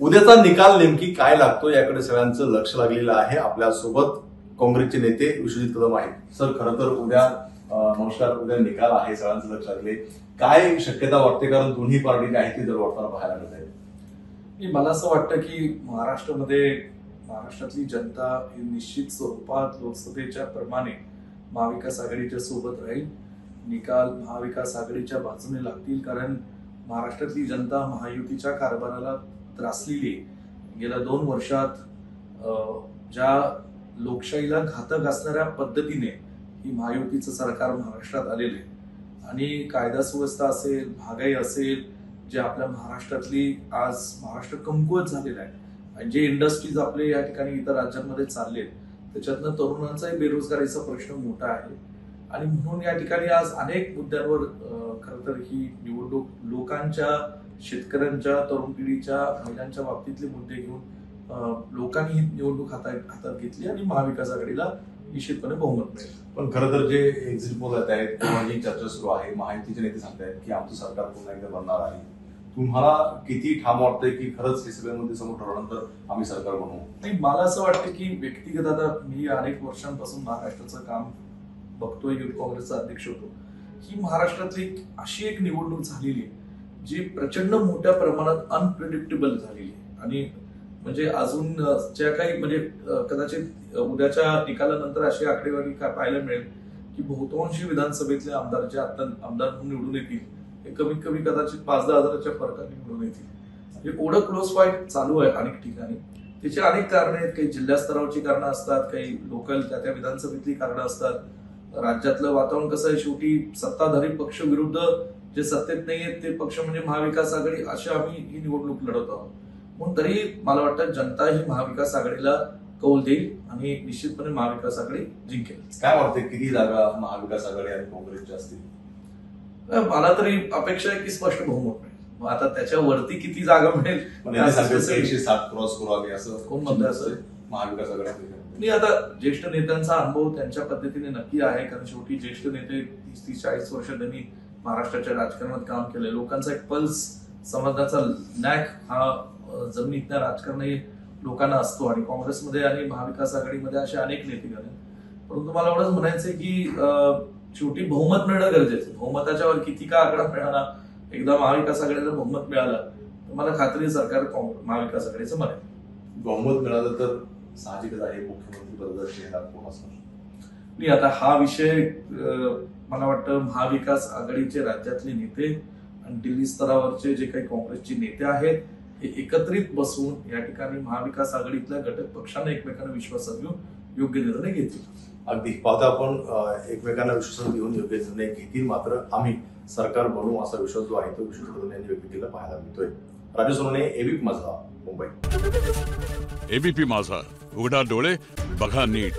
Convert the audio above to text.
उद्याचा निकाल नेमकी काय लागतो याकडे सगळ्यांचं लक्ष लागलेलं आहे। आपल्यासोबत काँग्रेसचे नेते विश्वजित कदम आहेत। सर, खरं तर उद्या नमस्कार, उद्या निकाल आहे, सगळ्यांचं लक्ष लागले, काय शक्यता वाटते? कारण दोन्ही पार्टी आहेत ती जर वाटताना पाहायला मिळत आहे। मला असं वाटतं की महाराष्ट्रातली जनता ही निश्चित स्वरूपात लोकसभेच्या प्रमाणे महाविकास आघाडीच्या सोबत राहील। निकाल महाविकास आघाडीच्या बाजूने लागतील, कारण महाराष्ट्रातली जनता महायुतीच्या कारभाराला त्रासलेली आहे। गेल्या 2 वर्षात ज्या लोकशाहीला घातक असणाऱ्या पद्धतीने ही महायुतीचं सरकार महाराष्ट्रात आलेलं आहे आणि कायदा सुव्यवस्था असेल, महागाई असेल, जे आपल्या महाराष्ट्रातली आज महाराष्ट्र कमकुवत झालेला आहे, जे इंडस्ट्रीज आपले या ठिकाणी इतर राज्यांमध्ये चालले, त्याच्यातनं तरुणांचाही बेरोजगारीचा प्रश्न मोठा आहे। आणि म्हणून या ठिकाणी आज अनेक मुद्द्यांवर खरं तर ही निवडणूक लोकांच्या, शेतकऱ्यांच्या, तरुण पिढीच्या, महिलांच्या बाबतीतले मुद्दे घेऊन लोकांनी ही निवडणूक हातात घेतली आणि महाविकास आघाडीला निश्चितपणे बहुमत मिळेल। पण खरं तर जे एक्झिट पोल येत आहेत किंवा जी चर्चा सुरू आहे, महायुतीचे नेते सांगतायत की आमचं सरकार पुन्हा एकदा बनणार आहे, तुम्हाला किती ठाम वाटतंय की खरंच हे सगळे मुद्दे समोर ठरवल्यानंतर आम्ही सरकार बनवू? नाही, मला असं वाटतं की व्यक्तिगत आता मी अनेक वर्षांपासून महाराष्ट्राचं काम बघतोय, युथ काँग्रेसचा अध्यक्ष होतो, ही महाराष्ट्रातली अशी एक निवडणूक झालेली आहे जी प्रचंड मोठ्या प्रमाणात अनप्रिडिक्टेबल झालेली आहे। आणि म्हणजे अजून ज्या काही म्हणजे कदाचित उद्याच्या निकालानंतर अशी आकडेवारी पाहायला मिळेल की बहुतांशी विधानसभेतले आमदार जे आता आमदार म्हणून निवडून येतील हे कमीत कमी कदाचित 5-10 हजाराच्या फरकाने निवडून येतील। म्हणजे एवढं क्लोज फाईट चालू आहे अनेक ठिकाणी। त्याची अनेक कारणे आहेत, काही जिल्हा स्तरावरची कारणं असतात, काही लोकल त्या विधानसभेतली कारणं असतात। राज्यातलं वातावरण कसं आहे, शेवटी सत्ताधारी पक्ष विरुद्ध जे सत्तेत नाही आहेत ते पक्ष म्हणजे महाविकास आघाडी, अशी आम्ही ही निवडणूक लढत आहोत। म्हणून तरी मला वाटतं जनता ही महाविकास आघाडीला कौल देईल आणि निश्चितपणे महाविकास आघाडी जिंकेल। काय वाटतं किती जागा महाविकास आघाडी आणि काँग्रेसच्या असतील? मला तरी अपेक्षा आहे की स्पष्ट बहुमत मिळेल। आता त्याच्यावरती किती जागा मिळेल 160 क्रॉस करू आम्ही असं कोण म्हणतं? असं महाविकास आघाडी नाही, आता ज्येष्ठ नेत्यांचा अनुभव त्यांच्या पद्धतीने नक्की आहे, कारण शेवटी ज्येष्ठ नेते 30-40 वर्ष त्यांनी महाराष्ट्राच्या राजकारणात काम केलंय। लोकांचा एक पल्स, समाजाचा नॅक हा जमिनीतल्या राजकारण लोकांना असतो आणि काँग्रेसमध्ये आणि महाविकास आघाडीमध्ये असे अनेक नेते आहेत। परंतु मला एवढंच म्हणायचंय की शेवटी बहुमत मिळणं गरजेचं। बहुमताच्या वर किती का आकडा मिळाला, एकदा महाविकास आघाडीला बहुमत मिळालं तर मला खात्री सरकार महाविकास आघाडीचं बनेल। बहुमत मिळालं तर साहजिकच आहे मुख्यमंत्री पदाचा चेहरा कोण असणार? नाही, आता हा विषय मला वाटतं महाविकास आघाडीचे राज्यातले नेते आणि दिल्ली स्तरावरचे जे काही काँग्रेसचे नेते आहेत हे एकत्रित बसून या ठिकाणी महाविकास आघाडीतल्या घटक पक्षांना एकमेकांना विश्वासात घेऊन योग्य निर्णय घेतील। अगदी पाहता आपण एकमेकांना विश्वासात घेऊन योग्य निर्णय घेतील, मात्र आम्ही सरकार बनवू असा विश्वास जो आहे तो विश्वजित कदम यांनी व्यक्त केला पाहायला मिळतोय। राजू सोनवणे, एबीपी माझा, मुंबई। एबीपी माझा, उघडा डोळे बघा नीट।